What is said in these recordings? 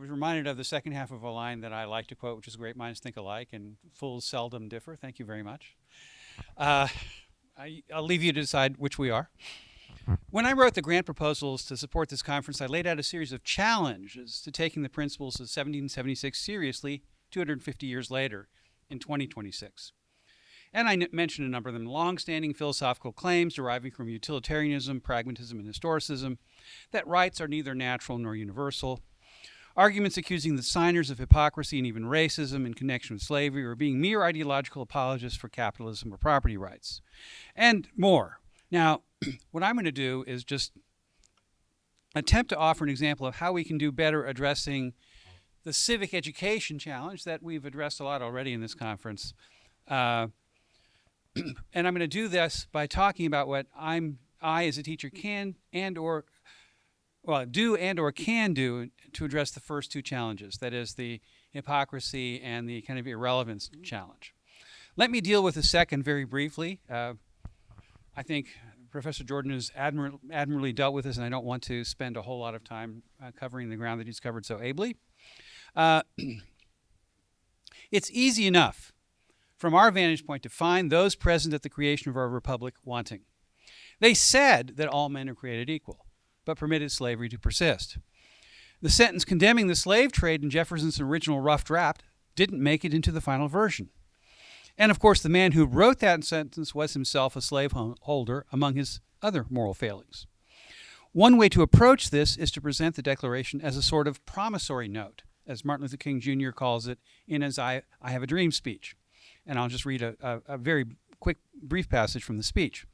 was reminded of the second half of a line that I like to quote, which is great minds think alike and fools seldom differ. Thank you very much. I'll leave you to decide which we are. When I wrote the grant proposals to support this conference, I laid out a series of challenges to taking the principles of 1776 seriously 250 years later in 2026. And I mentioned a number of them: long-standing philosophical claims deriving from utilitarianism, pragmatism, and historicism, that rights are neither natural nor universal; arguments accusing the signers of hypocrisy and even racism in connection with slavery, or being mere ideological apologists for capitalism or property rights, and more. Now, what I'm going to do is just attempt to offer an example of how we can do better addressing the civic education challenge that we've addressed a lot already in this conference. And I'm going to do this by talking about what I as a teacher can do to address the first two challenges, that is the hypocrisy and the kind of irrelevance challenge. Let me deal with the second very briefly. I think Professor Jordan has admirably dealt with this, and I don't want to spend a whole lot of time covering the ground that he's covered so ably. It's easy enough from our vantage point to find those present at the creation of our republic wanting. They said that all men are created equal, but permitted slavery to persist. The sentence condemning the slave trade in Jefferson's original rough draft didn't make it into the final version. And of course, the man who wrote that sentence was himself a slaveholder, among his other moral failings. One way to approach this is to present the Declaration as a sort of promissory note, as Martin Luther King Jr. calls it in his I Have a Dream speech. And I'll just read a very quick, brief passage from the speech.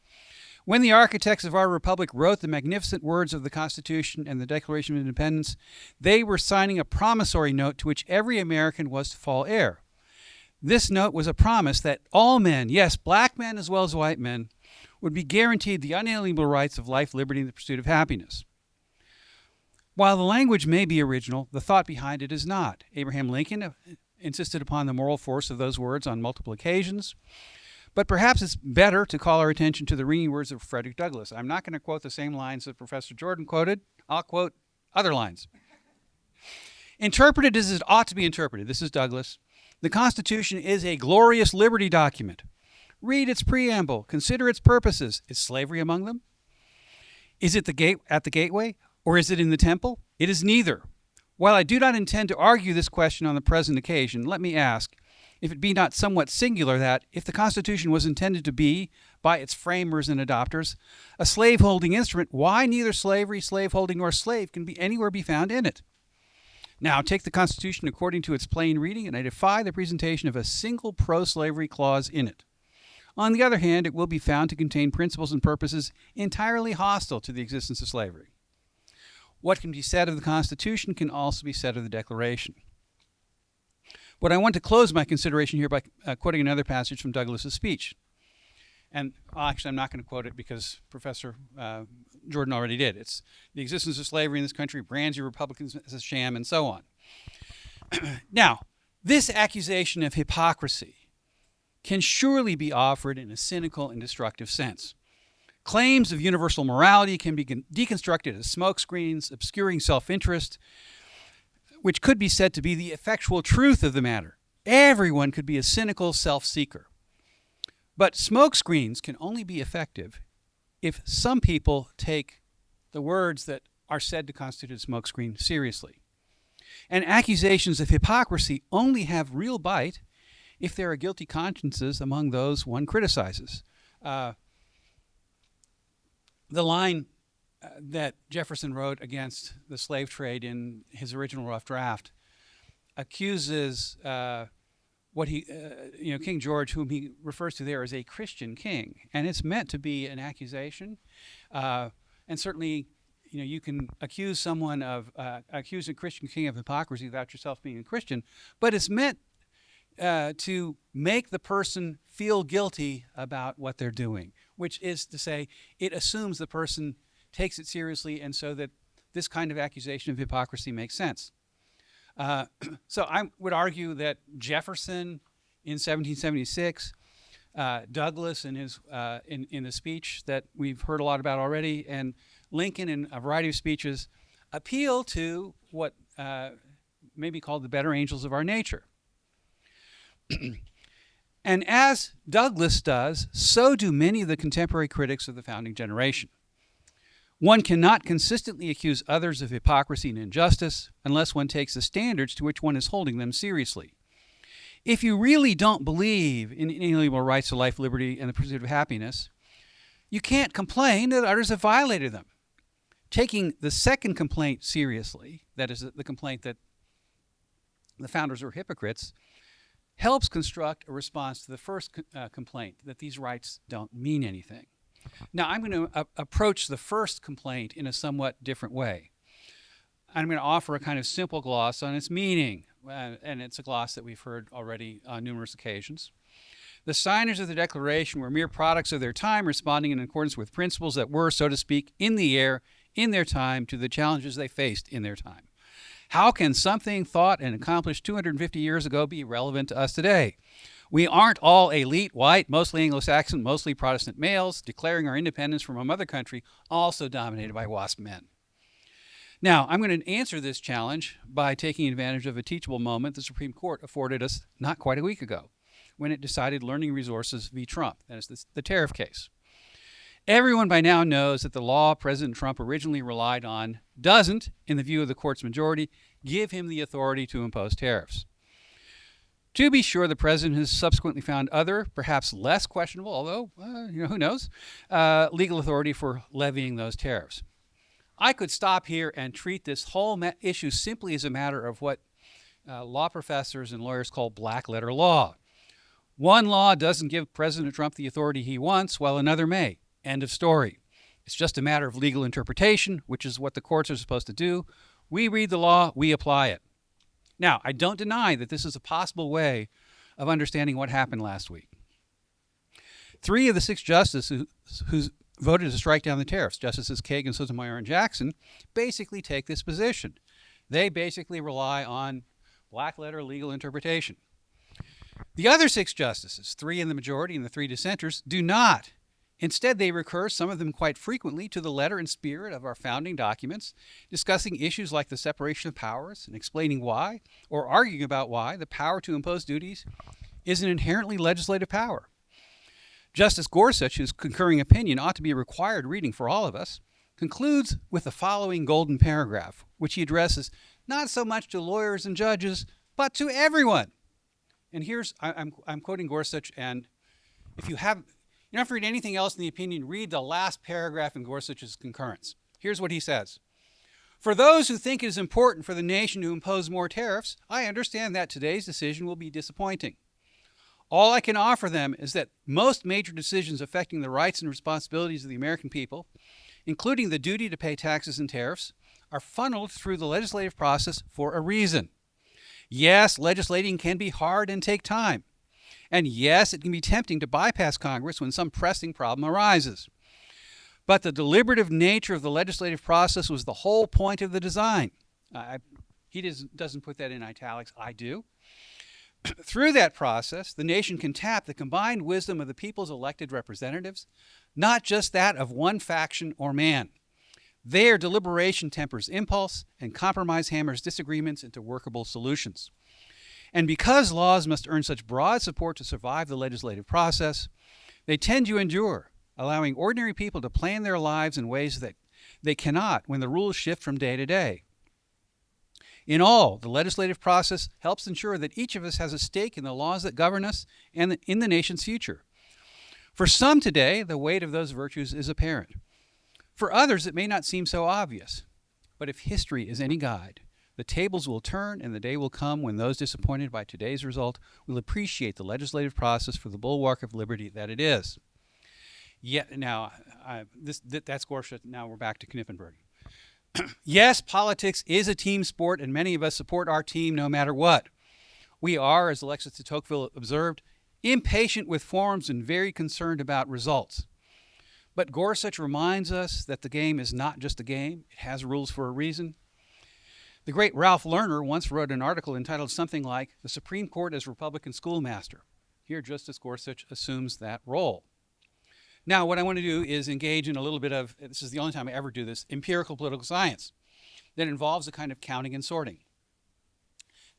When the architects of our republic wrote the magnificent words of the Constitution and the Declaration of Independence, they were signing a promissory note to which every American was to fall heir. This note was a promise that all men, yes, black men as well as white men, would be guaranteed the unalienable rights of life, liberty, and the pursuit of happiness. While the language may be original, the thought behind it is not. Abraham Lincoln insisted upon the moral force of those words on multiple occasions. But perhaps it's better to call our attention to the ringing words of Frederick Douglass. I'm not going to quote the same lines that Professor Jordan quoted. I'll quote other lines. Interpreted as it ought to be interpreted, this is Douglass, the Constitution is a glorious liberty document. Read its preamble. Consider its purposes. Is slavery among them? Is it at the gateway, or is it in the temple? It is neither. While I do not intend to argue this question on the present occasion, let me ask, if it be not somewhat singular that, if the Constitution was intended to be, by its framers and adopters, a slave-holding instrument, why neither slavery, slaveholding, nor slave can be anywhere be found in it? Now, take the Constitution according to its plain reading, and I defy the presentation of a single pro-slavery clause in it. On the other hand, it will be found to contain principles and purposes entirely hostile to the existence of slavery. What can be said of the Constitution can also be said of the Declaration. But I want to close my consideration here by quoting another passage from Douglass's speech. And actually, I'm not going to quote it because Professor Jordan already did. It's the existence of slavery in this country brands you Republicans as a sham, and so on. Now, this accusation of hypocrisy can surely be offered in a cynical and destructive sense. Claims of universal morality can be deconstructed as smokescreens, obscuring self-interest, which could be said to be the effectual truth of the matter. Everyone could be a cynical self-seeker. But smokescreens can only be effective if some people take the words that are said to constitute a smokescreen seriously. And accusations of hypocrisy only have real bite if there are guilty consciences among those one criticizes. The line that Jefferson wrote against the slave trade in his original rough draft accuses King George, whom he refers to there as a Christian king, and it's meant to be an accusation. And certainly, you can accuse accuse a Christian king of hypocrisy without yourself being a Christian, but it's meant to make the person feel guilty about what they're doing, which is to say, it assumes the person takes it seriously, and so that this kind of accusation of hypocrisy makes sense. So I would argue that Jefferson in 1776, Douglass in his in the speech that we've heard a lot about already, and Lincoln in a variety of speeches appeal to what may be called the better angels of our nature. And as Douglas does, so do many of the contemporary critics of the founding generation. One cannot consistently accuse others of hypocrisy and injustice unless one takes the standards to which one is holding them seriously. If you really don't believe in inalienable rights to life, liberty, and the pursuit of happiness, you can't complain that others have violated them. Taking the second complaint seriously, that is the complaint that the founders were hypocrites, helps construct a response to the first complaint, that these rights don't mean anything. Now, I'm going to approach the first complaint in a somewhat different way. I'm going to offer a kind of simple gloss on its meaning, and it's a gloss that we've heard already on numerous occasions. The signers of the Declaration were mere products of their time, responding in accordance with principles that were, so to speak, in the air in their time to the challenges they faced in their time. How can something thought and accomplished 250 years ago be relevant to us today? We aren't all elite, white, mostly Anglo-Saxon, mostly Protestant males, declaring our independence from a mother country also dominated by WASP men. Now, I'm going to answer this challenge by taking advantage of a teachable moment the Supreme Court afforded us not quite a week ago, when it decided Learning Resources v. Trump. That is the tariff case. Everyone by now knows that the law President Trump originally relied on doesn't, in the view of the court's majority, give him the authority to impose tariffs. To be sure, the president has subsequently found other, perhaps less questionable, although, who knows, legal authority for levying those tariffs. I could stop here and treat this whole issue simply as a matter of what law professors and lawyers call black letter law. One law doesn't give President Trump the authority he wants, while another may. End of story. It's just a matter of legal interpretation, which is what the courts are supposed to do. We read the law, we apply it. Now, I don't deny that this is a possible way of understanding what happened last week. 3 of the 6 justices who voted to strike down the tariffs, Justices Kagan, Sotomayor, and Jackson, basically take this position. They basically rely on black letter legal interpretation. The other 6 justices, 3 in the majority and the 3 dissenters, do not. Instead, they recur, some of them quite frequently, to the letter and spirit of our founding documents, discussing issues like the separation of powers and explaining why, or arguing about why, the power to impose duties is an inherently legislative power. Justice Gorsuch, whose concurring opinion ought to be a required reading for all of us, concludes with the following golden paragraph, which he addresses not so much to lawyers and judges, but to everyone. And here's, I'm quoting Gorsuch, and if you don't have to read anything else in the opinion, read the last paragraph in Gorsuch's concurrence. Here's what he says. For those who think it is important for the nation to impose more tariffs, I understand that today's decision will be disappointing. All I can offer them is that most major decisions affecting the rights and responsibilities of the American people, including the duty to pay taxes and tariffs, are funneled through the legislative process for a reason. Yes, legislating can be hard and take time. And yes, it can be tempting to bypass Congress when some pressing problem arises. But the deliberative nature of the legislative process was the whole point of the design. He doesn't put that in italics, I do. Through that process, the nation can tap the combined wisdom of the people's elected representatives, not just that of one faction or man. Their deliberation tempers impulse, and compromise hammers disagreements into workable solutions. And because laws must earn such broad support to survive the legislative process, they tend to endure, allowing ordinary people to plan their lives in ways that they cannot when the rules shift from day to day. In all, the legislative process helps ensure that each of us has a stake in the laws that govern us and in the nation's future. For some today, the weight of those virtues is apparent. For others, it may not seem so obvious. But if history is any guide, the tables will turn and the day will come when those disappointed by today's result will appreciate the legislative process for the bulwark of liberty that it is. Yet now, that's Gorsuch. Now we're back to Knippenberg. Yes, politics is a team sport, and many of us support our team no matter what. We are, as Alexis de Tocqueville observed, impatient with forms and very concerned about results. But Gorsuch reminds us that the game is not just a game. It has rules for a reason. The great Ralph Lerner once wrote an article entitled something like, "The Supreme Court as Republican Schoolmaster." Here, Justice Gorsuch assumes that role. Now, what I want to do is engage in a little bit of, this is the only time I ever do this, empirical political science that involves a kind of counting and sorting.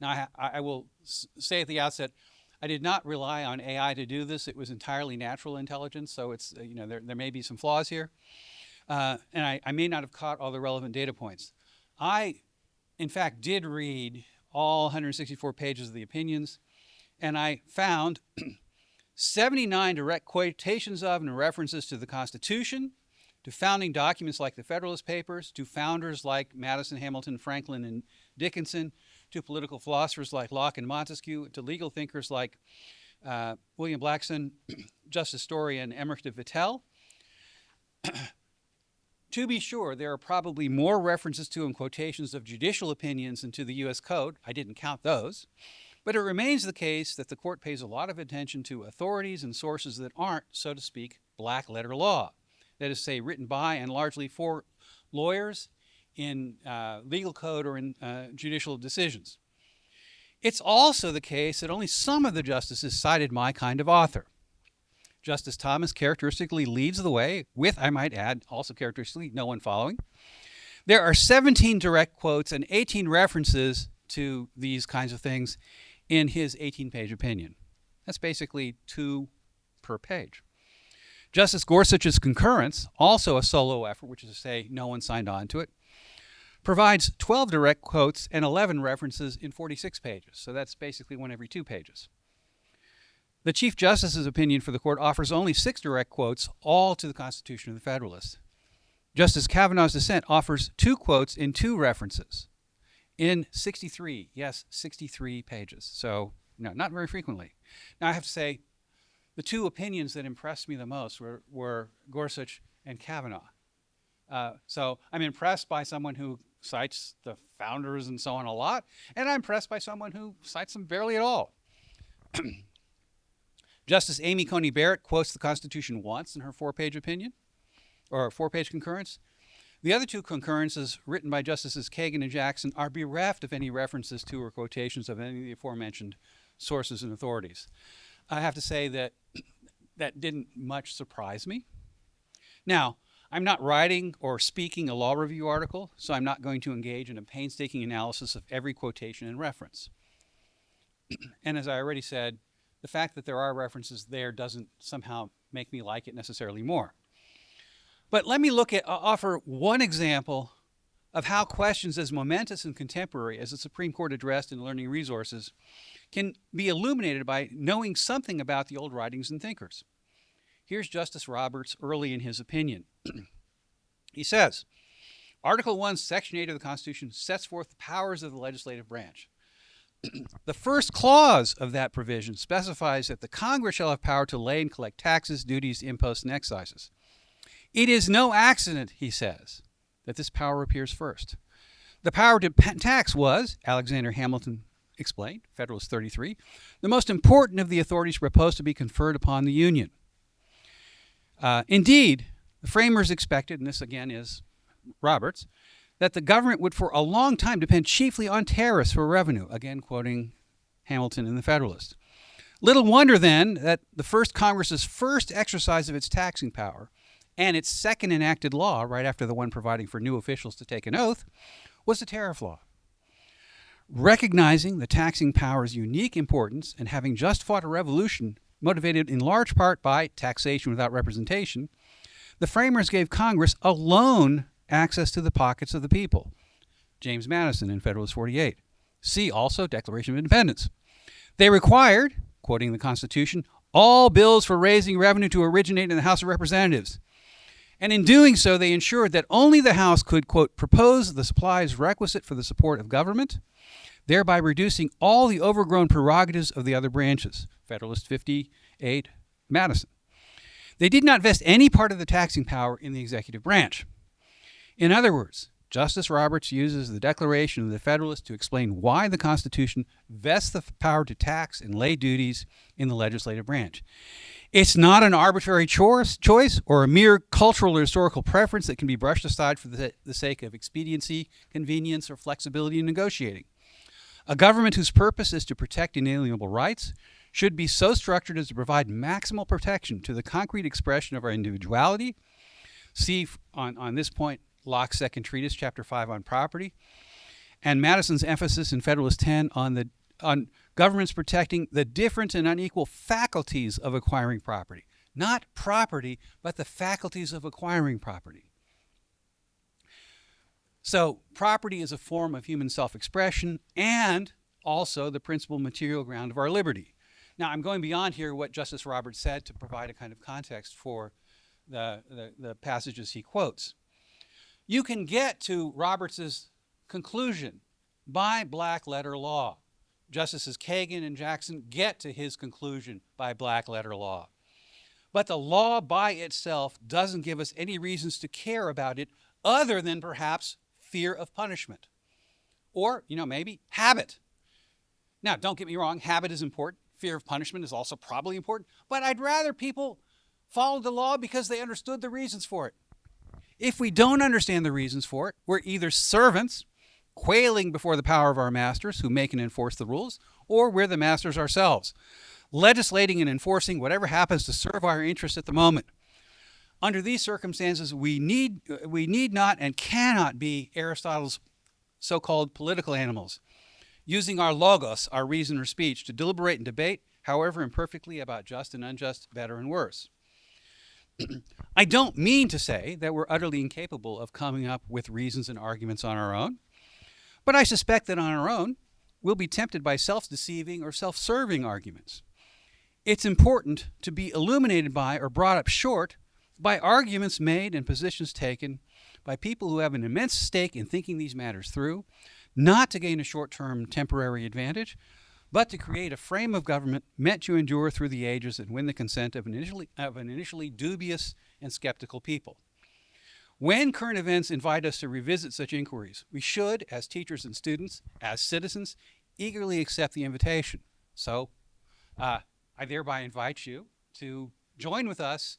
Now, I will say at the outset, I did not rely on AI to do this. It was entirely natural intelligence, so it's, there may be some flaws here. And I may not have caught all the relevant data points. I, in fact, did read all 164 pages of the opinions, and I found 79 direct quotations of and references to the Constitution, to founding documents like the Federalist Papers, to founders like Madison, Hamilton, Franklin, and Dickinson, to political philosophers like Locke and Montesquieu, to legal thinkers like William Blackson, Justice Story, and Emmerich de Vittel. To be sure, there are probably more references to and quotations of judicial opinions into the U.S. Code. I didn't count those. But it remains the case that the court pays a lot of attention to authorities and sources that aren't, so to speak, black letter law. That is, say, written by and largely for lawyers in legal code or in judicial decisions. It's also the case that only some of the justices cited my kind of author. Justice Thomas characteristically leads the way, with, I might add, also characteristically, no one following. There are 17 direct quotes and 18 references to these kinds of things in his 18-page opinion. That's basically 2 per page. Justice Gorsuch's concurrence, also a solo effort, which is to say no one signed on to it, provides 12 direct quotes and 11 references in 46 pages. So that's basically 1 every 2 pages. The Chief Justice's opinion for the court offers only 6 direct quotes, all to the Constitution of the Federalists. Justice Kavanaugh's dissent offers 2 quotes in 2 references in 63, yes, 63 pages. So, no, not very frequently. Now, I have to say, the 2 opinions that impressed me the most were Gorsuch and Kavanaugh. So I'm impressed by someone who cites the founders and so on a lot, and I'm impressed by someone who cites them barely at all. Justice Amy Coney Barrett quotes the Constitution once in her 4-page opinion, or 4-page concurrence. The other 2 concurrences written by Justices Kagan and Jackson are bereft of any references to or quotations of any of the aforementioned sources and authorities. I have to say that that didn't much surprise me. Now, I'm not writing or speaking a law review article, so I'm not going to engage in a painstaking analysis of every quotation and reference. And as I already said, the fact that there are references there doesn't somehow make me like it necessarily more. But let me offer one example of how questions as momentous and contemporary as the Supreme Court addressed in Learning Resources can be illuminated by knowing something about the old writings and thinkers. Here's Justice Roberts early in his opinion. He says, Article 1, Section 8 of the Constitution sets forth the powers of the legislative branch. The first clause of that provision specifies that the Congress shall have power to lay and collect taxes, duties, imposts, and excises. It is no accident, he says, that this power appears first. The power to tax was, Alexander Hamilton explained, Federalist 33, the most important of the authorities proposed to be conferred upon the Union. Indeed, the framers expected, and this again is Roberts, that the government would for a long time depend chiefly on tariffs for revenue, again quoting Hamilton in the Federalist. Little wonder then that the first Congress's first exercise of its taxing power and its second enacted law, right after the one providing for new officials to take an oath, was the tariff law. Recognizing the taxing power's unique importance and having just fought a revolution motivated in large part by taxation without representation, the framers gave Congress alone access to the pockets of the people. James Madison in Federalist 48. See also Declaration of Independence. They required, quoting the Constitution, all bills for raising revenue to originate in the House of Representatives. And in doing so, they ensured that only the House could, quote, propose the supplies requisite for the support of government, thereby reducing all the overgrown prerogatives of the other branches. Federalist 58, Madison. They did not vest any part of the taxing power in the executive branch. In other words, Justice Roberts uses the Declaration of the Federalists to explain why the Constitution vests the power to tax and lay duties in the legislative branch. It's not an arbitrary choice or a mere cultural or historical preference that can be brushed aside for the sake of expediency, convenience, or flexibility in negotiating. A government whose purpose is to protect inalienable rights should be so structured as to provide maximal protection to the concrete expression of our individuality. See on this point Locke's second treatise, chapter 5 on property, and Madison's emphasis in Federalist 10 on governments protecting the different and unequal faculties of acquiring property. Not property, but the faculties of acquiring property. So property is a form of human self-expression and also the principal material ground of our liberty. Now, I'm going beyond here what Justice Roberts said to provide a kind of context for the passages he quotes. You can get to Roberts's conclusion by black letter law. Justices Kagan and Jackson get to his conclusion by black letter law. But the law by itself doesn't give us any reasons to care about it other than perhaps fear of punishment. Or, maybe habit. Now, don't get me wrong, habit is important. Fear of punishment is also probably important. But I'd rather people follow the law because they understood the reasons for it. If we don't understand the reasons for it, we're either servants, quailing before the power of our masters who make and enforce the rules, or we're the masters ourselves, legislating and enforcing whatever happens to serve our interests at the moment. Under these circumstances, we need not and cannot be Aristotle's so-called political animals, using our logos, our reason or speech, to deliberate and debate, however imperfectly, about just and unjust, better and worse. I don't mean to say that we're utterly incapable of coming up with reasons and arguments on our own, but I suspect that on our own, we'll be tempted by self-deceiving or self-serving arguments. It's important to be illuminated by or brought up short by arguments made and positions taken by people who have an immense stake in thinking these matters through, not to gain a short-term temporary advantage, but to create a frame of government meant to endure through the ages and win the consent of an initially dubious and skeptical people. When current events invite us to revisit such inquiries, we should, as teachers and students, as citizens, eagerly accept the invitation. So I thereby invite you to join with us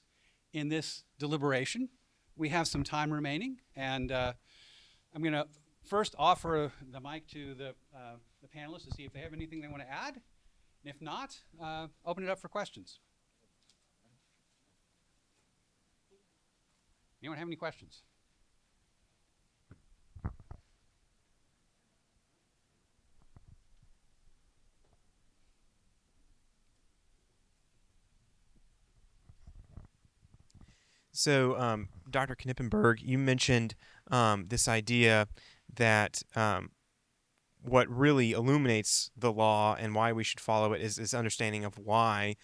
in this deliberation. We have some time remaining, and I'm going to first offer the mic to the panelists to see if they have anything they want to add. And if not, open it up for questions. Anyone have any questions? So, Dr. Knippenberg, you mentioned this idea that what really illuminates the law and why we should follow it is understanding of why.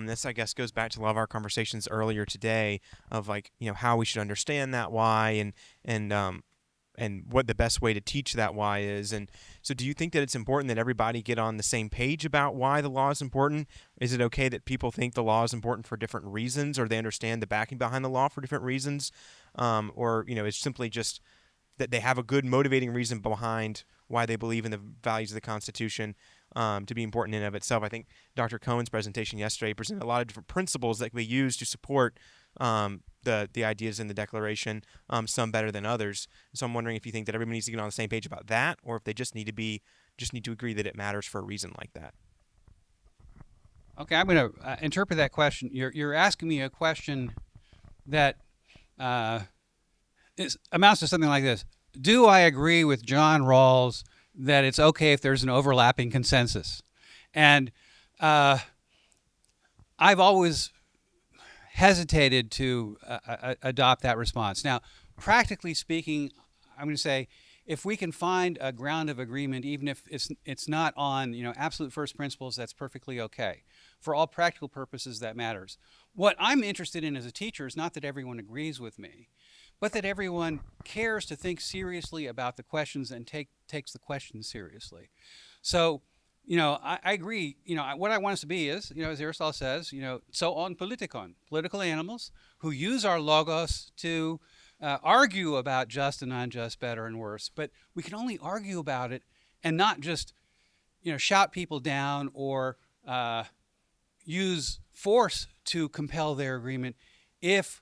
This, I guess, goes back to a lot of our conversations earlier today of how we should understand that why and what the best way to teach that why is. And so do you think that it's important that everybody get on the same page about why the law is important? Is it okay that people think the law is important for different reasons, or they understand the backing behind the law for different reasons? Or it's simply just that they have a good motivating reason behind why they believe in the values of the Constitution to be important in and of itself. I think Dr. Cohen's presentation yesterday presented a lot of different principles that we use to support the ideas in the Declaration, some better than others. So I'm wondering if you think that everybody needs to get on the same page about that, or if they just need to agree that it matters for a reason like that. Okay, I'm going to interpret that question. You're asking me a question that amounts to something like this. Do I agree with John Rawls that it's okay if there's an overlapping consensus? And I've always hesitated to adopt that response. Now, practically speaking, I'm going to say if we can find a ground of agreement, even if it's not on absolute first principles, that's perfectly okay. For all practical purposes, that matters. What I'm interested in as a teacher is not that everyone agrees with me, but that everyone cares to think seriously about the questions and takes the questions seriously. So, I agree. What I want us to be is, as Aristotle says, so on politikon, political animals who use our logos to argue about just and unjust, better and worse. But we can only argue about it and not just, shout people down or use force to compel their agreement if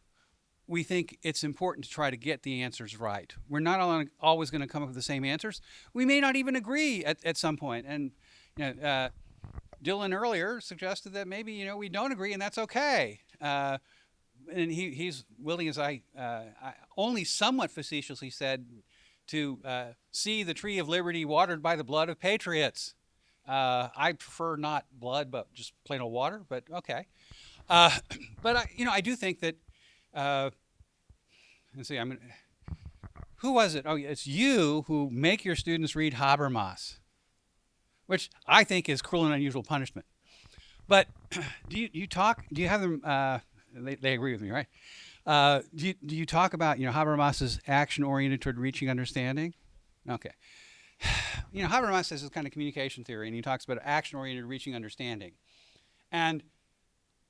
we think it's important to try to get the answers right. We're not always going to come up with the same answers. We may not even agree at some point. And Dylan earlier suggested that maybe we don't agree, and that's okay. And he's willing, as I only somewhat facetiously said, to see the tree of liberty watered by the blood of patriots. I prefer not blood, but just plain old water. But okay. But I do think that. Let's see. Who was it? Oh, it's you who make your students read Habermas, which I think is cruel and unusual punishment. But do you have them? They agree with me, right? Do you talk about Habermas's action oriented toward reaching understanding? Okay. Habermas has this kind of communication theory, and he talks about action oriented reaching understanding. And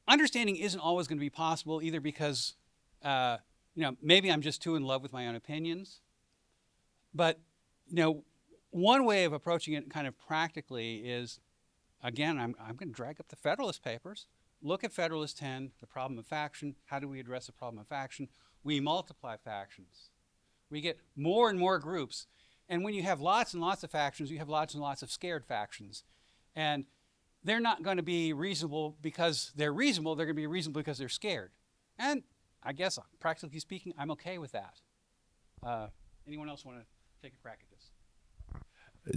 understanding isn't always going to be possible either because maybe I'm just too in love with my own opinions. But one way of approaching it kind of practically is, again, I'm going to drag up the Federalist Papers. Look at Federalist 10, the problem of faction. How do we address the problem of faction? We multiply factions. We get more and more groups. And when you have lots and lots of factions, you have lots and lots of scared factions. And they're not going to be reasonable because they're reasonable. They're going to be reasonable because they're scared. And I guess, practically speaking, I'm okay with that. Anyone else want to take a crack at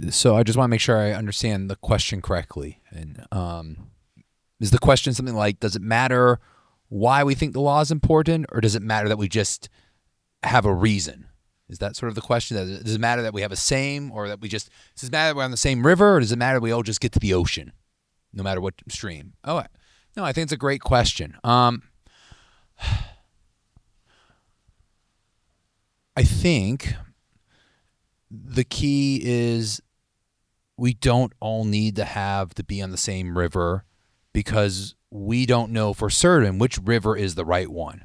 this? So I just want to make sure I understand the question correctly. And is the question something like, does it matter why we think the law is important, or does it matter that we just have a reason? Is that sort of the question? Does it matter that we have a same, or that does it matter that we're on the same river, or does it matter that we all just get to the ocean, no matter what stream? Oh, no, I think it's a great question. I think the key is we don't all need to be on the same river, because we don't know for certain which river is the right one.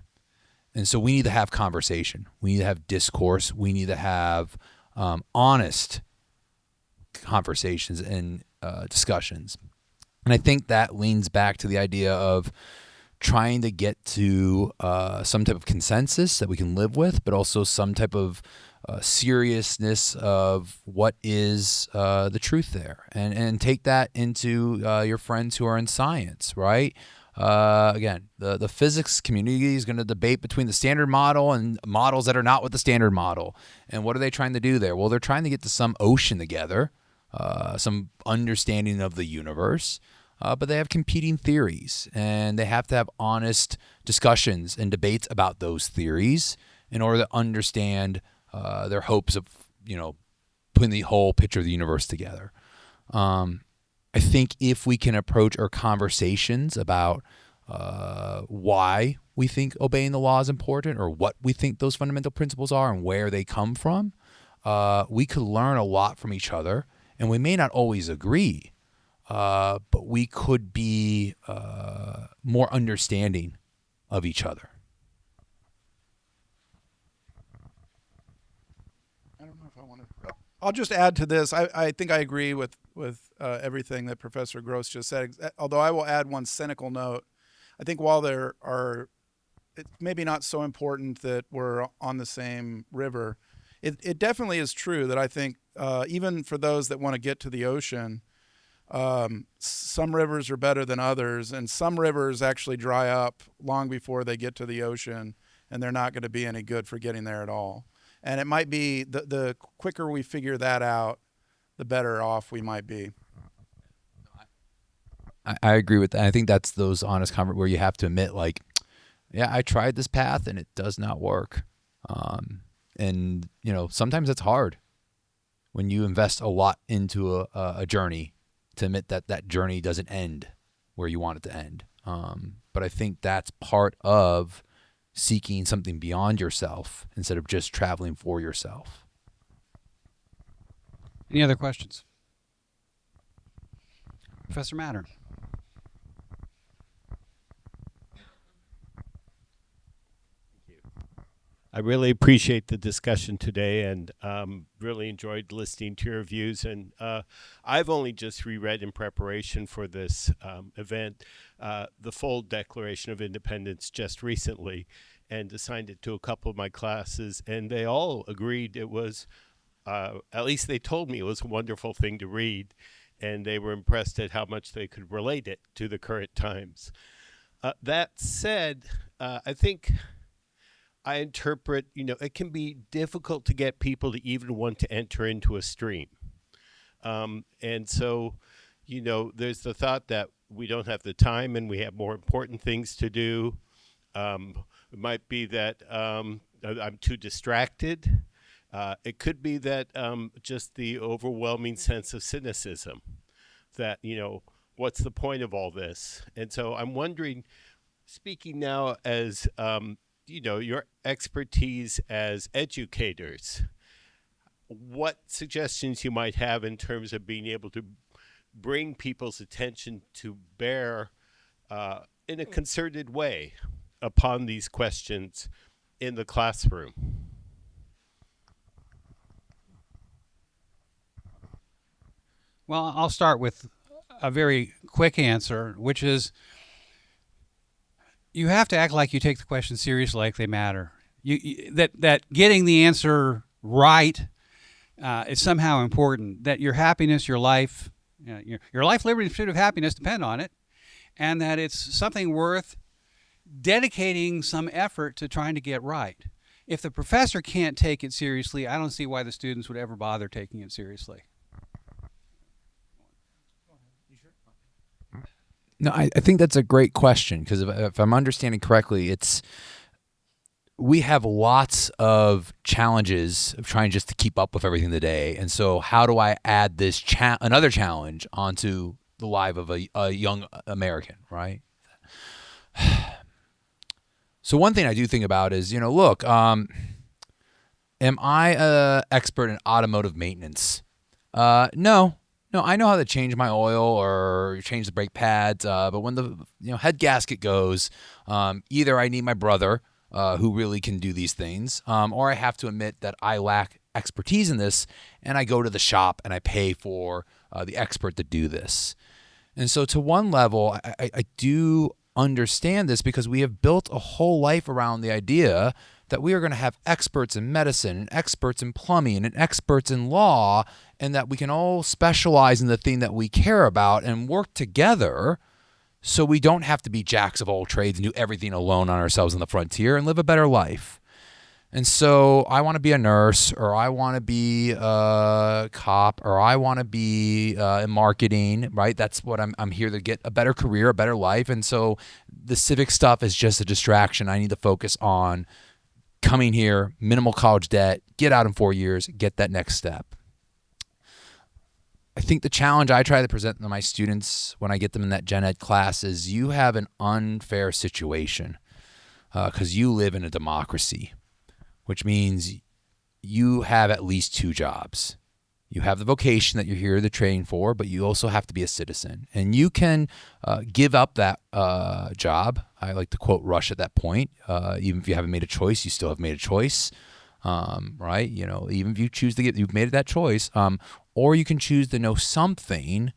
And so we need to have conversation. We need to have discourse. We need to have honest conversations and discussions. And I think that leans back to the idea of trying to get to some type of consensus that we can live with, but also some type of seriousness of what is the truth there, and take that into your friends who are in science, right? Again, the physics community is going to debate between the standard model and models that are not with the standard model. And what are they trying to do there? Well, they're trying to get to some ocean together, some understanding of the universe, but they have competing theories, and they have to have honest discussions and debates about those theories in order to understand their hopes of, putting the whole picture of the universe together. I think if we can approach our conversations about why we think obeying the law is important, or what we think those fundamental principles are and where they come from, we could learn a lot from each other. And we may not always agree, but we could be more understanding of each other. I'll just add to this. I think I agree with everything that Professor Gross just said, although I will add one cynical note. I think while it's maybe not so important that we're on the same river, it definitely is true that I think even for those that want to get to the ocean, some rivers are better than others, and some rivers actually dry up long before they get to the ocean, and they're not going to be any good for getting there at all. And it might be the quicker we figure that out, the better off we might be. I agree with that. I think that's those honest conversations where you have to admit, like, yeah, I tried this path and it does not work. And, sometimes it's hard when you invest a lot into a journey to admit that that journey doesn't end where you want it to end. But I think that's part of seeking something beyond yourself instead of just traveling for yourself. Any other questions? Professor Matter. I really appreciate the discussion today, and really enjoyed listening to your views. And I've only just reread in preparation for this event the full Declaration of Independence just recently, and assigned it to a couple of my classes, and they all agreed it was, at least they told me it was a wonderful thing to read, and they were impressed at how much they could relate it to the current times. That said, I think I interpret, it can be difficult to get people to even want to enter into a stream. And so, there's the thought that we don't have the time and we have more important things to do. It might be that I'm too distracted. It could be that just the overwhelming sense of cynicism that, what's the point of all this? And so I'm wondering, speaking now as, your expertise as educators, what suggestions you might have in terms of being able to bring people's attention to bear in a concerted way upon these questions in the classroom. Well, I'll start with a very quick answer, which is you have to act like you take the questions seriously, like they matter. That getting the answer right is somehow important. That your happiness, your life, your life, liberty, and pursuit of happiness depend on it, and that it's something worth dedicating some effort to trying to get right. If the professor can't take it seriously, I don't see why the students would ever bother taking it seriously. No, I think that's a great question, because if I'm understanding correctly, we have lots of challenges of trying just to keep up with everything today. And so how do I add this another challenge onto the life of a young American, right? So one thing I do think about is, look, am I an expert in automotive maintenance? No, I know how to change my oil or change the brake pads. But when the head gasket goes, either I need my brother, who really can do these things, or I have to admit that I lack expertise in this, and I go to the shop and I pay for the expert to do this. And so to one level, I do understand this, because we have built a whole life around the idea that we are going to have experts in medicine and experts in plumbing and experts in law, and that we can all specialize in the thing that we care about and work together so we don't have to be jacks of all trades and do everything alone on ourselves on the frontier and live a better life. And so I want to be a nurse, or I want to be a cop, or I want to be in marketing, right? That's what I'm here to get a better career, a better life. And so the civic stuff is just a distraction. I need to focus on coming here, minimal college debt, get out in 4 years, get that next step. I think the challenge I try to present to my students when I get them in that gen ed class is you have an unfair situation because you live in a democracy, which means you have at least two jobs. You have the vocation that you're here to train for, but you also have to be a citizen. And you can give up that job. I like to quote Rush at that point. Even if you haven't made a choice, you still have made a choice, right? Even if you choose to you've made that choice. Or you can choose to know something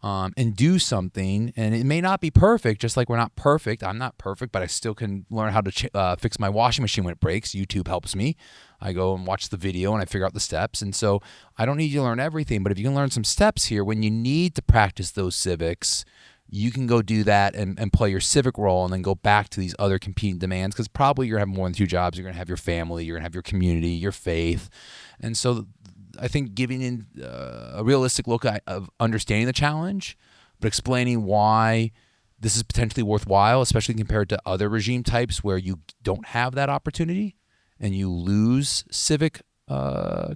and do something. And it may not be perfect, just like we're not perfect. I'm not perfect, but I still can learn how to fix my washing machine when it breaks. YouTube helps me. I go and watch the video and I figure out the steps. And so I don't need you to learn everything, but if you can learn some steps here, when you need to practice those civics, you can go do that and play your civic role and then go back to these other competing demands, because probably you're going to have more than two jobs. You're going to have your family, you're going to have your community, your faith. And so I think giving in a realistic look of understanding the challenge, but explaining why this is potentially worthwhile, especially compared to other regime types where you don't have that opportunity and you lose civic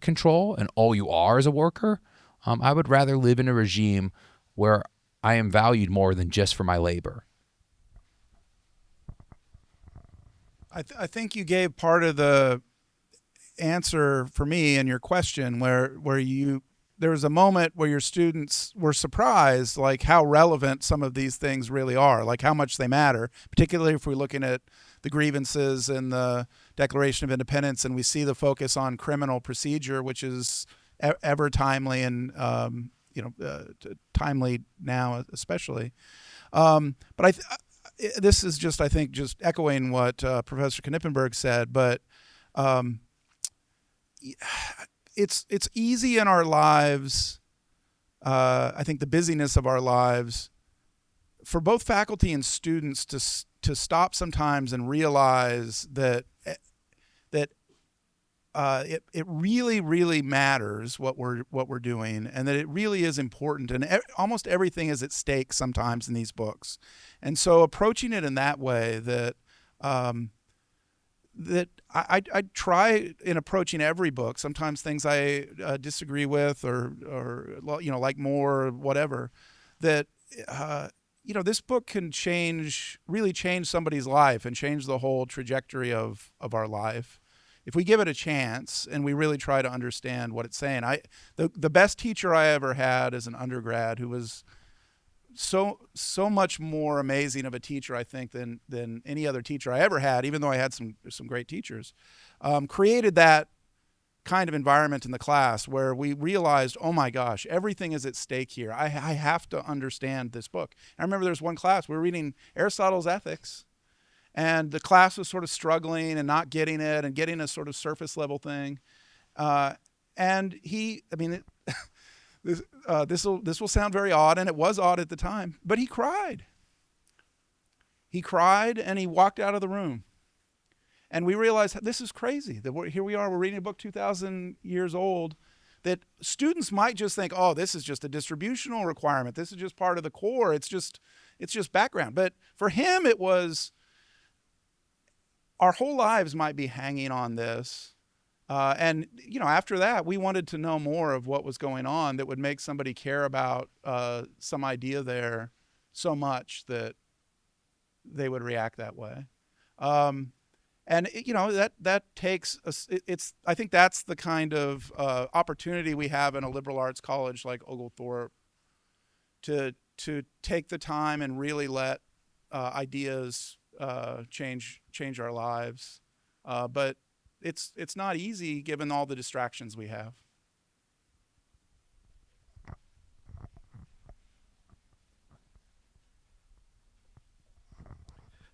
control and all you are is a worker. I would rather live in a regime where I am valued more than just for my labor. I think you gave part of the answer for me in your question where there was a moment where your students were surprised like how relevant some of these things really are, like how much they matter, particularly if we're looking at the grievances in the Declaration of Independence and we see the focus on criminal procedure, which is ever timely and timely now especially. But this is just, I think, just echoing what Professor Knippenberg said, but it's easy in our lives, I think the busyness of our lives, for both faculty and students to stop sometimes and realize that it really, really matters what we're doing, and that it really is important, and almost everything is at stake sometimes in these books. And so approaching it in that way, that I try in approaching every book. Sometimes things I disagree with, or like more, or whatever. That this book can really change somebody's life and change the whole trajectory of our life, if we give it a chance and we really try to understand what it's saying. The best teacher I ever had as an undergrad, who was so much more amazing of a teacher, I think, than any other teacher I ever had, even though I had some great teachers, created that kind of environment in the class where we realized, oh my gosh, everything is at stake here. I have to understand this book. I remember there was one class, we were reading Aristotle's Ethics, and the class was sort of struggling and not getting it and getting a sort of surface level thing. And this will sound very odd, and it was odd at the time, but he cried. He cried and he walked out of the room. And we realized this is crazy, that here we are, we're reading a book 2,000 years old, that students might just think, oh, this is just a distributional requirement. This is just part of the core. It's just background. But for him, it was, our whole lives might be hanging on this. And after that, we wanted to know more of what was going on that would make somebody care about some idea there so much that they would react that way. And that takes I think that's the kind of opportunity we have in a liberal arts college like Oglethorpe, to take the time and really let ideas change our lives. But it's not easy given all the distractions we have.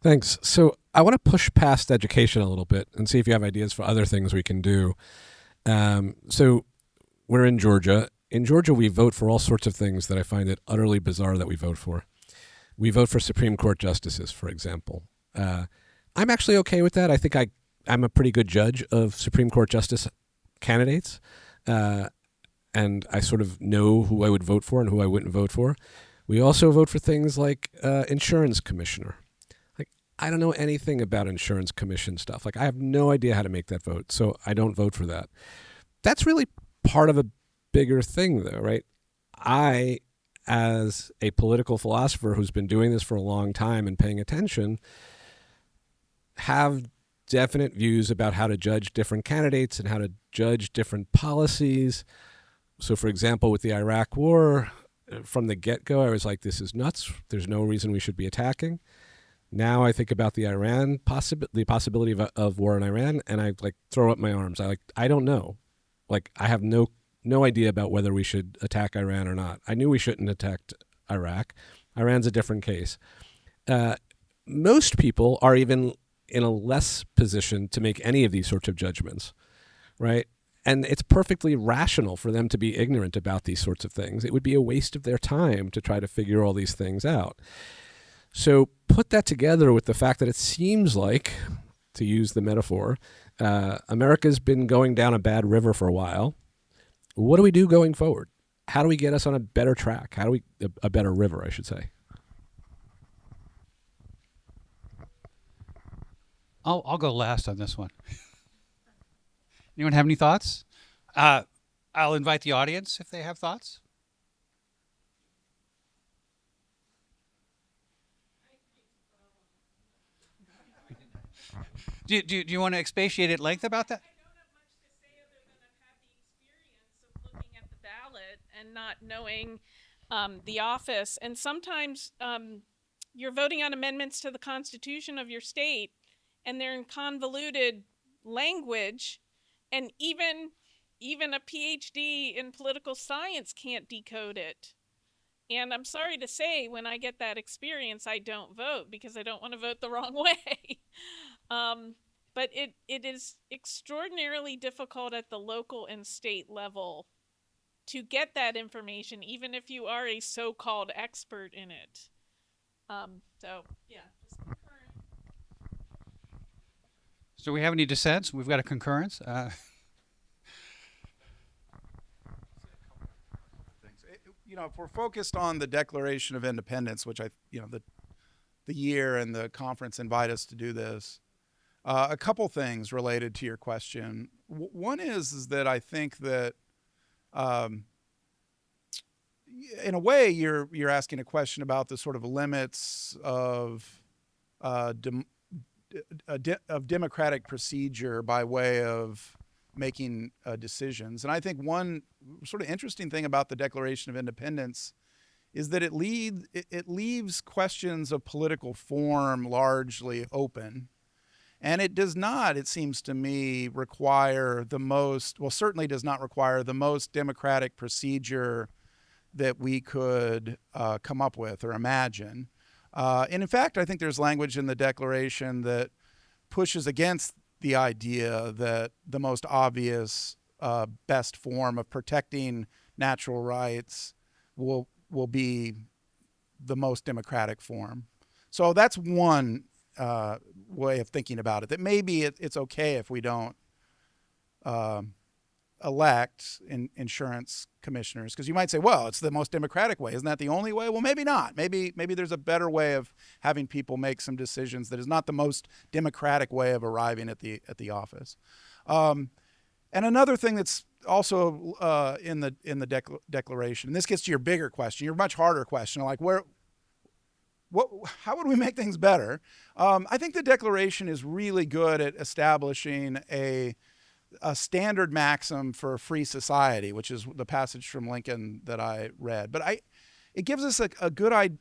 Thanks. So I want to push past education a little bit and see if you have ideas for other things we can do. So we're in Georgia. In Georgia, we vote for all sorts of things that I find it utterly bizarre that we vote for. We vote for Supreme Court justices, for example. I'm actually okay with that. I think I'm a pretty good judge of Supreme Court justice candidates. And I sort of know who I would vote for and who I wouldn't vote for. We also vote for things like insurance commissioner. I don't know anything about insurance commission stuff. I have no idea how to make that vote, so I don't vote for that. That's really part of a bigger thing, though, right? I, as a political philosopher who's been doing this for a long time and paying attention, have definite views about how to judge different candidates and how to judge different policies. So, for example, with the Iraq War, from the get-go, I was like, this is nuts. There's no reason we should be attacking. Now I think about the possibility of war in Iran, and I throw up my arms. I don't know. I have no idea about whether we should attack Iran or not. I knew we shouldn't attack Iraq. Iran's a different case. Most people are even in a less position to make any of these sorts of judgments, right? And it's perfectly rational for them to be ignorant about these sorts of things. It would be a waste of their time to try to figure all these things out. So put that together with the fact that it seems like, to use the metaphor, America's been going down a bad river for a while. What do we do going forward? How do we get us on a better track? A better river, I should say? I'll go last on this one. Anyone have any thoughts? I'll invite the audience if they have thoughts. Do you want to expatiate at length about that? I don't have much to say other than I've had the experience of looking at the ballot and not knowing the office. And sometimes you're voting on amendments to the Constitution of your state, and they're in convoluted language, and even a PhD in political science can't decode it. And I'm sorry to say, when I get that experience, I don't vote because I don't want to vote the wrong way. But it is extraordinarily difficult at the local and state level to get that information, even if you are a so-called expert in it. So, yeah, just concurrent. So we have any dissents? We've got a concurrence. if we're focused on the Declaration of Independence, which the year and the conference invite us to do this, a couple things related to your question. One is that I think that, in a way, you're asking a question about the sort of limits of democratic procedure by way of making decisions. And I think one sort of interesting thing about the Declaration of Independence is that it leaves questions of political form largely open. And it does not, it seems to me, certainly does not require the most democratic procedure that we could come up with or imagine. And in fact, I think there's language in the Declaration that pushes against the idea that the most obvious, best form of protecting natural rights will be the most democratic form. So that's one way of thinking about it, that maybe it's okay if we don't elect insurance commissioners, because you might say, well, it's the most democratic way. Isn't that the only way? Well, maybe not. Maybe there's a better way of having people make some decisions that is not the most democratic way of arriving at the office. And another thing that's also in the Declaration, and this gets to your bigger question, your much harder question, like how would we make things better? I think the Declaration is really good at establishing a standard maxim for a free society, which is the passage from Lincoln that I read. But it gives us a good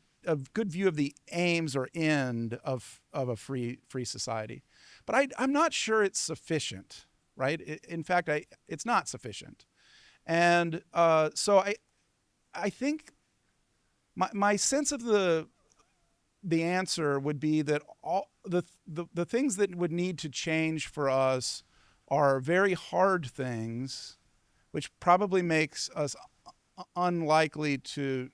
view of the aims or end of a free society. But I'm not sure it's sufficient, right? In fact, it's not sufficient. And so I think my sense of the answer would be that all the things that would need to change for us are very hard things, which probably makes us unlikely to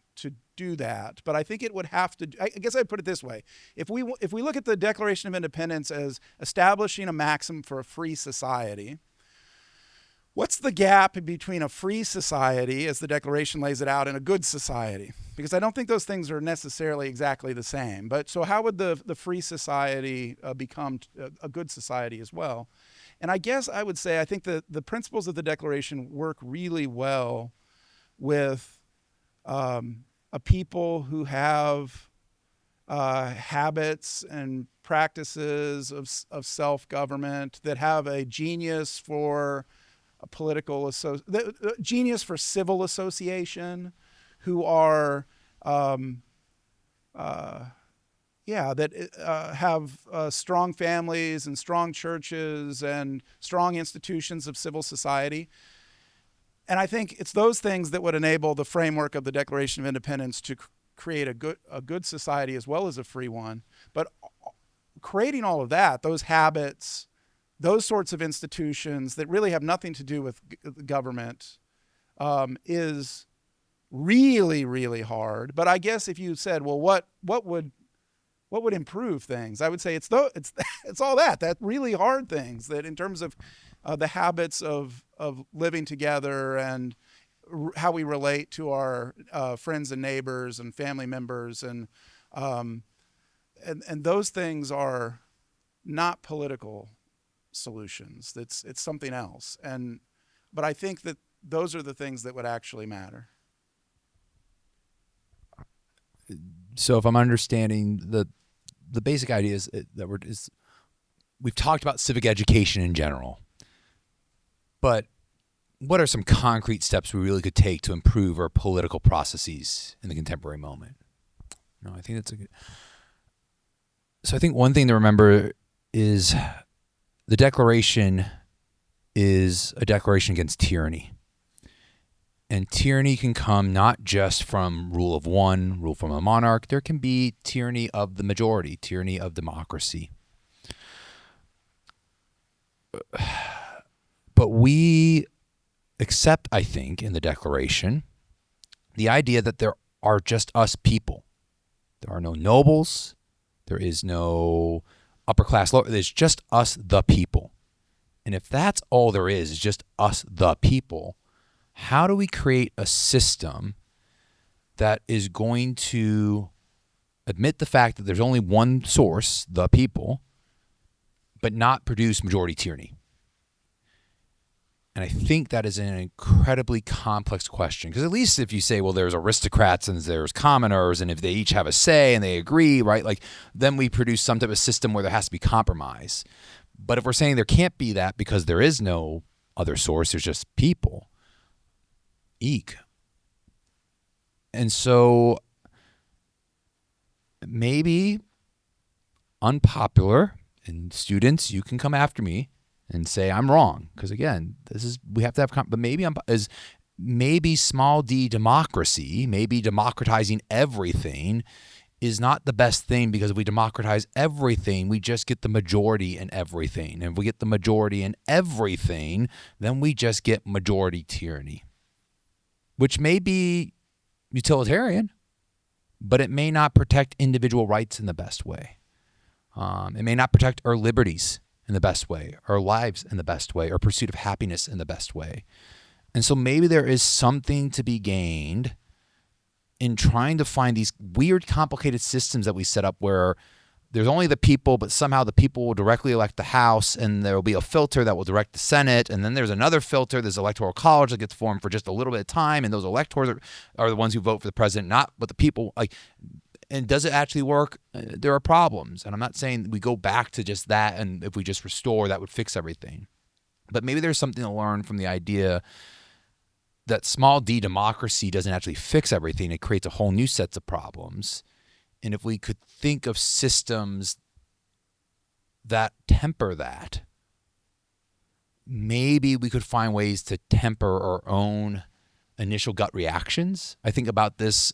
do that. But I think it would have to. I guess I'd put it this way: if we look at the Declaration of Independence as establishing a maxim for a free society, what's the gap between a free society, as the Declaration lays it out, and a good society? Because I don't think those things are necessarily exactly the same. But so how would the free society become a good society as well? And I guess I would say I think the principles of the Declaration work really well with a people who have habits and practices of self-government, that have a genius for genius for civil association, who are have strong families and strong churches and strong institutions of civil society. And I think it's those things that would enable the framework of the Declaration of Independence to create a good society as well as a free one. But creating all of that, those habits, those sorts of institutions that really have nothing to do with government, is really, really hard. But I guess if you said, well, what would improve things? I would say it's all that really hard things, that in terms of the habits of living together and how we relate to our friends and neighbors and family members, and those things are not political solutions. It's something else. But I think that those are the things that would actually matter. So if I'm understanding the basic idea is that we've talked about civic education in general, but what are some concrete steps we really could take to improve our political processes in the contemporary moment? No, I think that's a good. So I think one thing to remember is the Declaration is a declaration against tyranny. And tyranny can come not just from rule of one, rule from a monarch. There can be tyranny of the majority, tyranny of democracy. But we accept, I think, in the Declaration, the idea that there are just us people. There are no nobles. There is no upper class, lower. There's just us, the people. And if that's all there is just us, the people, how do we create a system that is going to admit the fact that there's only one source, the people, but not produce majority tyranny? And I think that is an incredibly complex question, because at least if you say, well, there's aristocrats and there's commoners, and if they each have a say and they agree, right, like then we produce some type of system where there has to be compromise. But if we're saying there can't be that because there is no other source, there's just people, eek. And so maybe unpopular, and students, you can come after me and say I'm wrong, because again, we have to have, but maybe small d democracy, maybe democratizing everything is not the best thing, because if we democratize everything, we just get the majority in everything. And if we get the majority in everything, then we just get majority tyranny, which may be utilitarian, but it may not protect individual rights in the best way. It may not protect our liberties in the best way, our lives in the best way, our pursuit of happiness in the best way. And so maybe there is something to be gained in trying to find these weird, complicated systems that we set up where there's only the people, but somehow the people will directly elect the House, and there will be a filter that will direct the Senate, and then there's another filter, there's electoral college that gets formed for just a little bit of time, and those electors are the ones who vote for the president, not but the people. And does it actually work? There are problems. And I'm not saying we go back to just that, and if we just restore, that would fix everything. But maybe there's something to learn from the idea that small d democracy doesn't actually fix everything. It creates a whole new set of problems. And if we could think of systems that temper that, maybe we could find ways to temper our own initial gut reactions. I think about this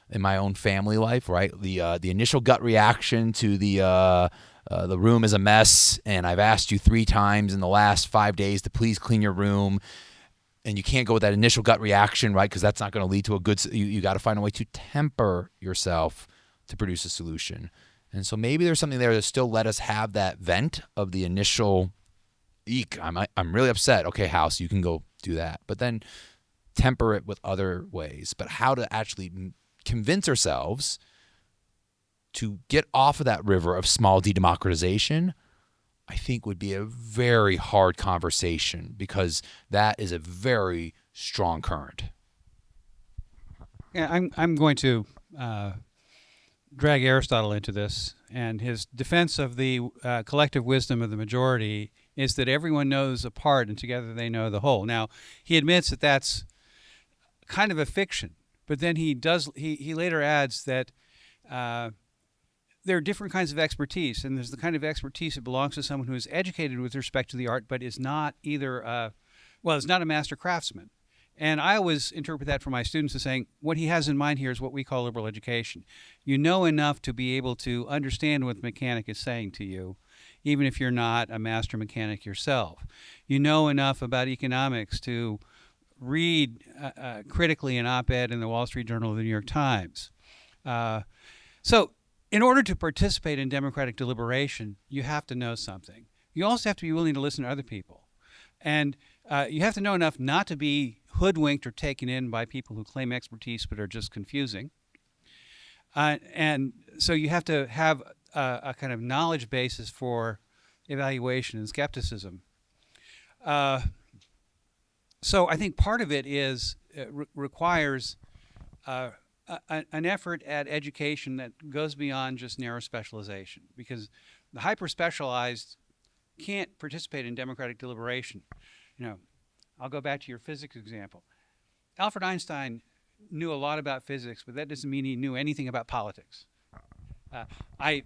in my own family life, right? The initial gut reaction to the room is a mess, and I've asked you 3 times in the last 5 days to please clean your room, and you can't go with that initial gut reaction, right? Because that's not going to lead to a good. You got to find a way to temper yourself to produce a solution. And so maybe there's something there to still let us have that vent of the initial, eek, I'm really upset. Okay, House, you can go do that, but then temper it with other ways. But how to actually convince ourselves to get off of that river of small d democratization, I think would be a very hard conversation, because that is a very strong current. Yeah, I'm going to drag Aristotle into this, and his defense of the collective wisdom of the majority is that everyone knows a part and together they know the whole. Now, he admits that that's kind of a fiction, but then he later adds that there are different kinds of expertise, and there's the kind of expertise that belongs to someone who is educated with respect to the art, but is not either is not a master craftsman. And I always interpret that for my students as saying what he has in mind here is what we call liberal education. You know enough to be able to understand what the mechanic is saying to you, even if you're not a master mechanic yourself. You know enough about economics to read critically an op-ed in the Wall Street Journal or the New York Times. So in order to participate in democratic deliberation, you have to know something. You also have to be willing to listen to other people. And you have to know enough not to be hoodwinked or taken in by people who claim expertise but are just confusing. And so you have to have a kind of knowledge basis for evaluation and skepticism. So I think part of it requires an effort at education that goes beyond just narrow specialization, because the hyper-specialized can't participate in democratic deliberation. I'll go back to your physics example. Albert Einstein knew a lot about physics, but that doesn't mean he knew anything about politics. I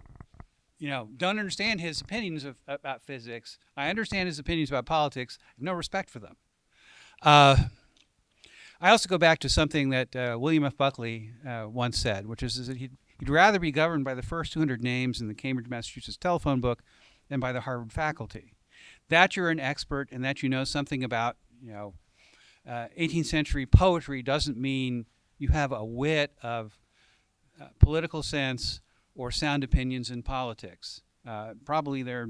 don't understand his opinions about physics. I understand his opinions about politics. I have no respect for them. I also go back to something that William F. Buckley once said, which is that he'd rather be governed by the first 200 names in the Cambridge, Massachusetts telephone book than by the Harvard faculty. That you're an expert and that you know something about 18th century poetry doesn't mean you have a wit of political sense or sound opinions in politics. Probably there's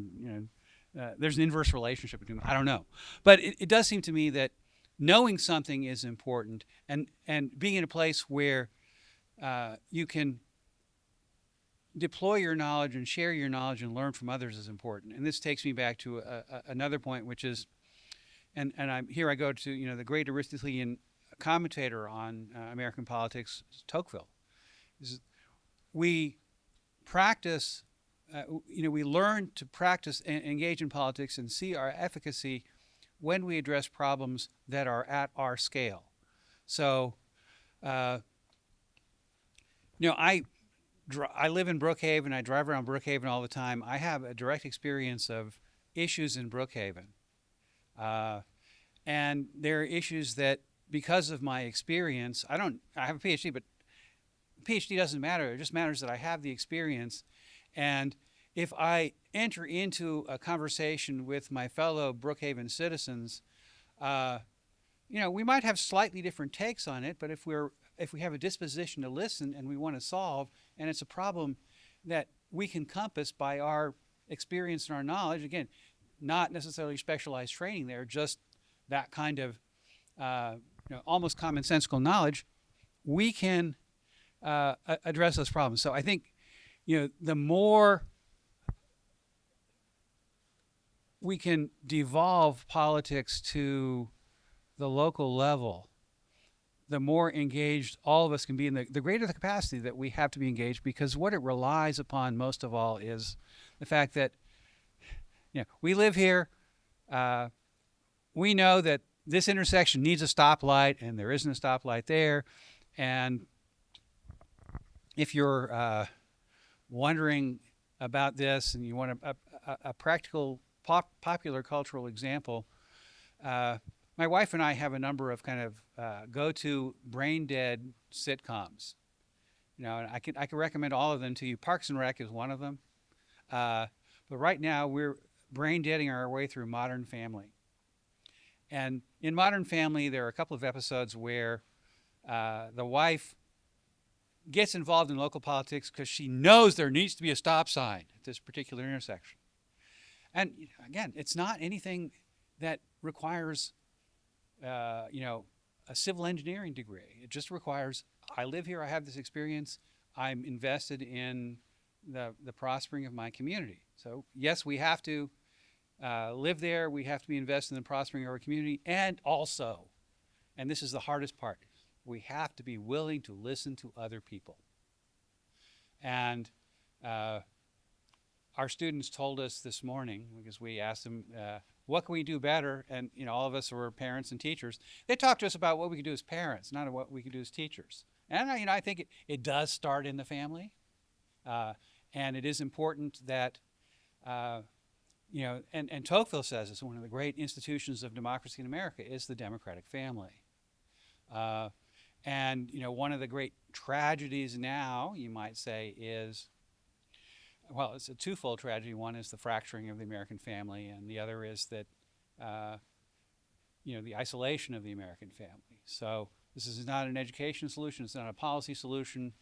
an inverse relationship between them. I don't know. But it does seem to me that knowing something is important, and being in a place where you can deploy your knowledge and share your knowledge and learn from others is important. And this takes me back to another point, which is, and I go to the great Aristotelian commentator on American politics, Tocqueville. We practice, we learn to practice and engage in politics and see our efficacy when we address problems that are at our scale. So, I live in Brookhaven. I drive around Brookhaven all the time. I have a direct experience of issues in Brookhaven. And there are issues that, because of my experience, I have a PhD, but PhD doesn't matter. It just matters that I have the experience. And if I enter into a conversation with my fellow Brookhaven citizens, we might have slightly different takes on it, but if we have a disposition to listen and we want to solve, and it's a problem that we can compass by our experience and our knowledge, again, not necessarily specialized training there, just that kind of almost commonsensical knowledge, we can address those problems. So I think, the more we can devolve politics to the local level, the more engaged all of us can be, and the greater the capacity that we have to be engaged, because what it relies upon most of all is the fact that we live here. We know that this intersection needs a stoplight, and there isn't a stoplight there. And if you're wondering about this and you want a practical, popular cultural example, my wife and I have a number of kind of go-to brain-dead sitcoms. And I can recommend all of them to you. Parks and Rec is one of them. But right now we're brain-deading our way through Modern Family. And in Modern Family, there are a couple of episodes where the wife gets involved in local politics because she knows there needs to be a stop sign at this particular intersection. And again, it's not anything that requires a civil engineering degree. It just requires, I live here, I have this experience, I'm invested in the prospering of my community. So yes, we have to live there, we have to be invested in the prospering of our community, and also, and this is the hardest part, we have to be willing to listen to other people. And our students told us this morning, because we asked them, what can we do better? And all of us were parents and teachers. They talked to us about what we could do as parents, not what we could do as teachers. And I think it does start in the family, and it is important that and Tocqueville says this, one of the great institutions of democracy in America is the democratic family. And one of the great tragedies now, you might say, is, well, it's a twofold tragedy. One is the fracturing of the American family, and the other is that, the isolation of the American family. So this is not an education solution. It's not a policy solution.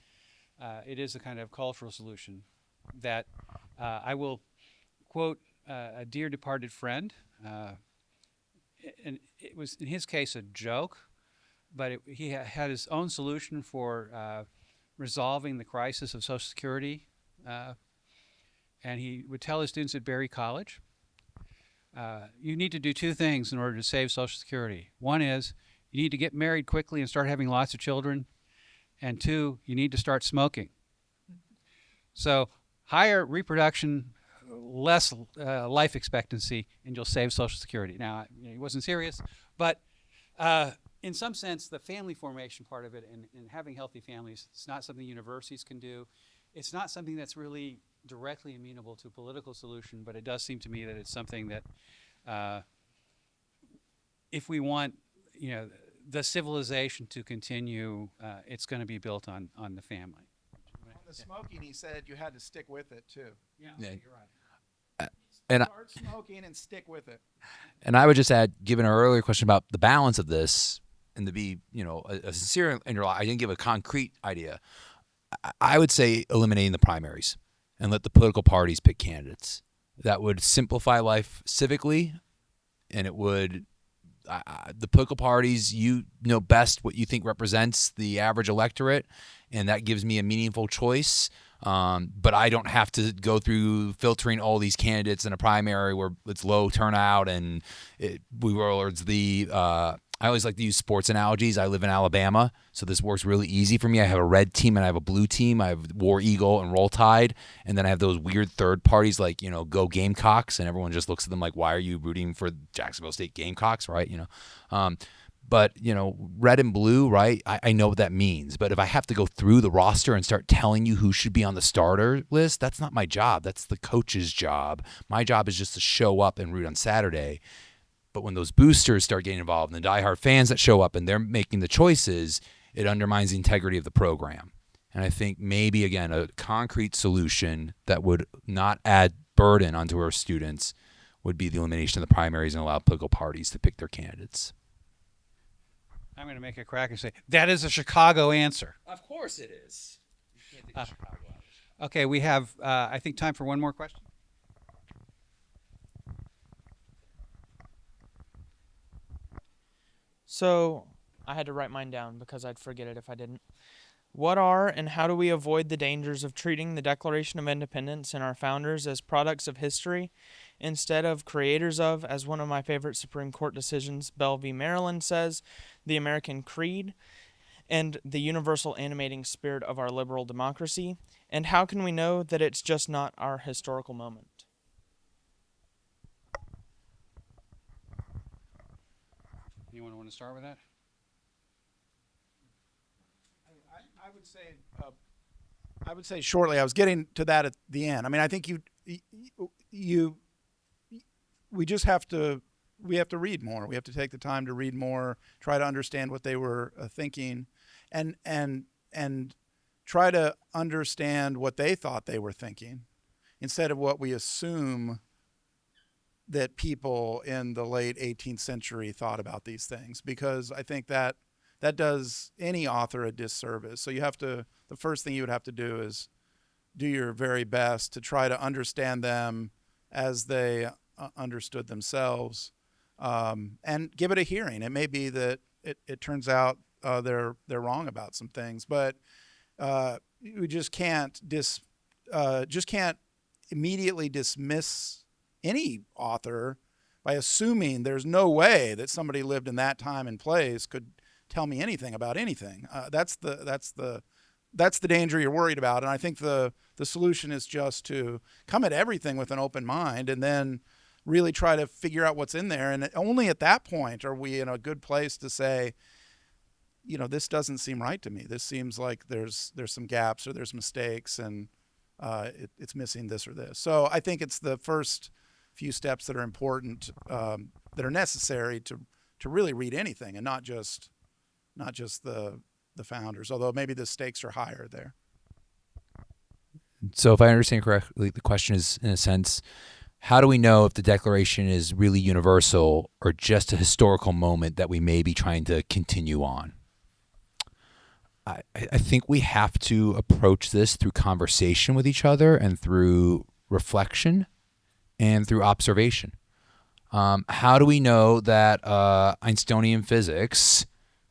It is a kind of cultural solution that I will quote a dear departed friend. And it was, in his case, a joke, but he had his own solution for resolving the crisis of Social Security. And he would tell his students at Berry College, you need to do two things in order to save Social Security. One is you need to get married quickly and start having lots of children. And two, you need to start smoking. So higher reproduction, less life expectancy, and you'll save Social Security. Now, he wasn't serious, but in some sense, the family formation part of it and having healthy families, it's not something universities can do. It's not something that's really directly amenable to a political solution, but it does seem to me that it's something that if we want the civilization to continue, it's going to be built on the family. On the smoking, he said you had to stick with it too. Yeah, Yeah. you're right. And Start smoking and stick with it. And I would just add, given our earlier question about the balance of this, and to be, a sincere interlocutor, I didn't give a concrete idea. I would say eliminating the primaries and let the political parties pick candidates. That would simplify life civically, and it would, the political parties, best what you think represents the average electorate, and that gives me a meaningful choice. But I don't have to go through filtering all these candidates in a primary where it's low turnout and I always like to use sports analogies. I live in Alabama, so this works really easy for me. I have a red team and I have a blue team. I have War Eagle and Roll Tide, and then I have those weird third parties like, Go Gamecocks, and everyone just looks at them like, why are you rooting for Jacksonville State Gamecocks, right? But, red and blue, right? I know what that means. But if I have to go through the roster and start telling you who should be on the starter list, that's not my job. That's the coach's job. My job is just to show up and root on Saturday. But when those boosters start getting involved and the diehard fans that show up and they're making the choices, it undermines the integrity of the program. And I think maybe, again, a concrete solution that would not add burden onto our students would be the elimination of the primaries and allow political parties to pick their candidates. I'm going to make a crack and say, that is a Chicago answer. Of course it is. You can't take Chicago out. Okay, we have, I think, time for one more question. So I had to write mine down because I'd forget it if I didn't. What are and how do we avoid the dangers of treating the Declaration of Independence and our founders as products of history instead of creators of, as one of my favorite Supreme Court decisions, Bell v. Maryland, says, the American creed and the universal animating spirit of our liberal democracy? And how can we know that it's just not our historical moment? Anyone want to start with that? I would say shortly. I was getting to that at the end. I mean, I think we just have to read more. We have to take the time to read more, try to understand what they were thinking, and try to understand what they thought they were thinking, instead of what we assume that people in the late 18th century thought about these things, because I think that does any author a disservice. So the first thing you would have to do is do your very best to try to understand them as they understood themselves, and give it a hearing. It may be that it turns out they're wrong about some things, but we just can't immediately dismiss any author by assuming there's no way that somebody lived in that time and place could tell me anything about anything. That's the danger you're worried about. And I think the solution is just to come at everything with an open mind and then really try to figure out what's in there. And only at that point are we in a good place to say, this doesn't seem right to me. This seems like there's some gaps or there's mistakes, and it's missing this or this. So I think it's the first few steps that are important, that are necessary to really read anything, and not just the founders, although maybe the stakes are higher there. So if I understand correctly, the question is, in a sense, how do we know if the Declaration is really universal or just a historical moment that we may be trying to continue on? I think we have to approach this through conversation with each other and through reflection and through observation. How do we know that Einsteinian physics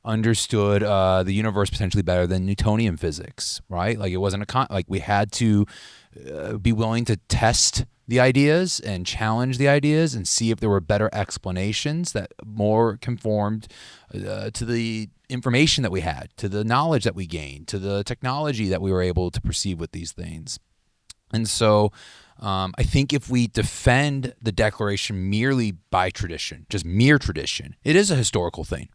understood the universe potentially better than Newtonian physics, right? Like, it wasn't like we had to be willing to test the ideas and challenge the ideas and see if there were better explanations that more conformed to the information that we had, to the knowledge that we gained, to the technology that we were able to perceive with these things. And so I think if we defend the Declaration merely by tradition, just mere tradition, it is a historical thing.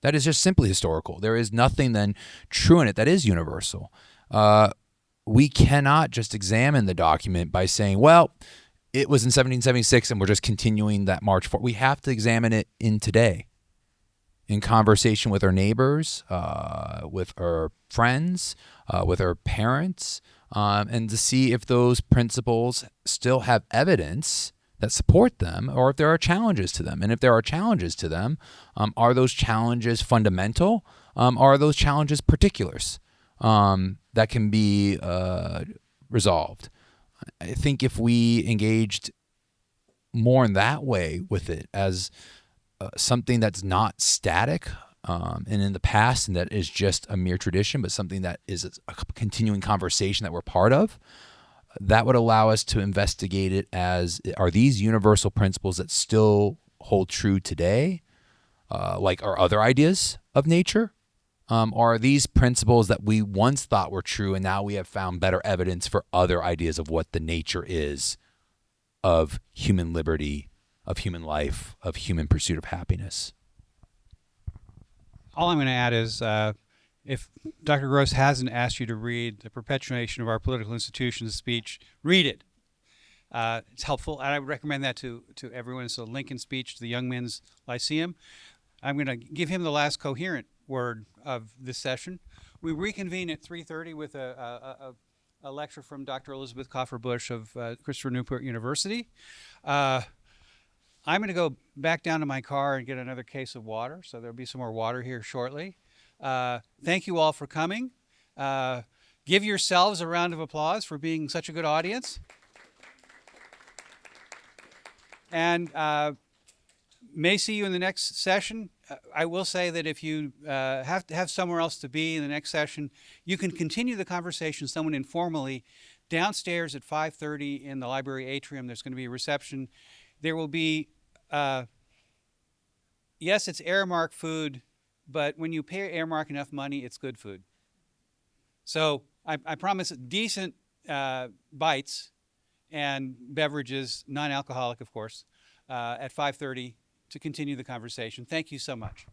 That is just simply historical. There is nothing then true in it that is universal. We cannot just examine the document by saying, well, it was in 1776 and we're just continuing that march forward. We have to examine it in today, in conversation with our neighbors, with our friends, with our parents, and to see if those principles still have evidence that support them, or if there are challenges to them. And if there are challenges to them, are those challenges fundamental? Are those challenges particulars that can be resolved? I think if we engaged more in that way with it as something that's not static, and in the past, and that is just a mere tradition, but something that is a continuing conversation that we're part of, that would allow us to investigate it as, are these universal principles that still hold true today, like our other ideas of nature? Or are these principles that we once thought were true and now we have found better evidence for other ideas of what the nature is of human liberty, of human life, of human pursuit of happiness? All I'm going to add is if Dr. Gross hasn't asked you to read The Perpetuation of Our Political Institutions speech, read it. It's helpful, and I would recommend that to everyone. It's a Lincoln speech to the Young Men's Lyceum. I'm going to give him the last coherent word of this session. We reconvene at 3:30 with a lecture from Dr. Elizabeth Coffer-Bush of Christopher Newport University. I'm going to go back down to my car and get another case of water, so there'll be some more water here shortly. Thank you all for coming. Give yourselves a round of applause for being such a good audience. And may see you in the next session. I will say that if you have to have somewhere else to be in the next session, you can continue the conversation somewhat informally downstairs at 5:30 in the library atrium. There's going to be a reception. There will be, yes, it's Aramark food, but when you pay Aramark enough money, it's good food. So I promise decent bites and beverages, non-alcoholic, of course, at 5:30 to continue the conversation. Thank you so much.